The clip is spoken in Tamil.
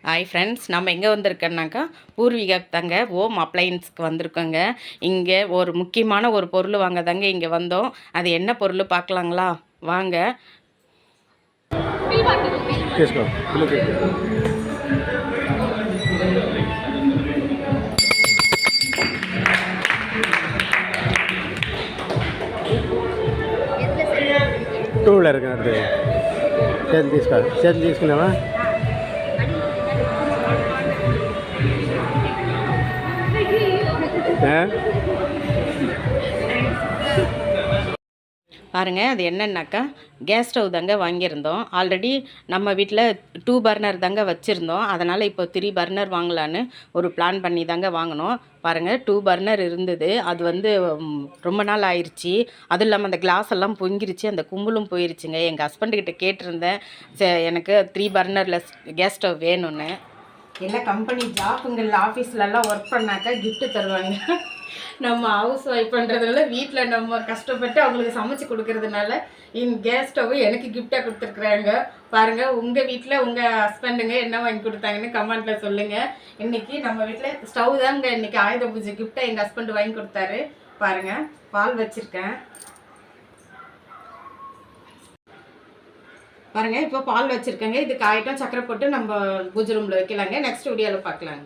ஹாய் ஃப்ரெண்ட்ஸ், நம்ம எங்கே வந்திருக்கோன்னாக்கா பூர்வீகா தாங்க ஓம் அப்ளையன்ஸ்க்கு வந்திருக்கோங்க. இங்கே ஒரு முக்கியமான ஒரு பொருள் வாங்க தாங்க இங்கே வந்தோம். அது என்ன பொருள் பார்க்கலாங்களா? வாங்க. టూ వీలర్ చేతులు తీసుకున్నావా? பாருங்கள், அது என்னன்னாக்கா கேஸ் ஸ்டவ் தாங்க வாங்கியிருந்தோம். ஆல்ரெடி நம்ம வீட்டில் 2 பர்னர் தாங்க வச்சுருந்தோம். அதனால் இப்போ 3 பர்னர் வாங்கலான்னு ஒரு பிளான் பண்ணி தாங்க வாங்கினோம். பாருங்கள், 2 பர்னர் இருந்தது. அது வந்து ரொம்ப நாள் ஆயிடுச்சு. அதுவும் இல்லாமல் அந்த கிளாஸ் எல்லாம் பொங்கிருச்சு, அந்த கும்பலும் போயிருச்சுங்க. எங்கள் ஹஸ்பண்டுக்கிட்ட கேட்டிருந்தேன், எனக்கு 3 பர்னரில் கேஸ் ஸ்டவ் வேணும்னு. எல்லாம் கம்பெனி ஜாப்புங்கள் ஆஃபீஸ்லலாம் ஒர்க் பண்ணாக்கா கிஃப்ட்டு தருவாங்க. நம்ம ஹவுஸ் ஒய்ஃப் பண்ணுறதுனால வீட்டில் நம்ம கஷ்டப்பட்டு அவங்களுக்கு சமைச்சு கொடுக்கறதுனால கேஸ் ஸ்டவ் எனக்கு கிஃப்டாக கொடுத்துருக்குறாங்க. பாருங்கள், உங்கள் வீட்டில் உங்கள் ஹஸ்பண்டுங்க என்ன வாங்கி கொடுத்தாங்கன்னு கமெண்ட்டில் சொல்லுங்கள். இன்றைக்கி நம்ம வீட்டில் ஸ்டவ் தாங்க இன்றைக்கி ஆயுத பூஜை கிஃப்டாக எங்கள் ஹஸ்பண்ட் வாங்கி கொடுத்தாரு. பாருங்கள், பால் வச்சுருக்கேன். பாருங்கள், இப்போ பால் வச்சுருக்கேங்க. இது காயிட்டம் சக்கரை போட்டு நம்ம பூஜை ரூமில் வைக்கலாங்க. நெக்ஸ்ட் வீடியோவில் பார்க்கலாங்க.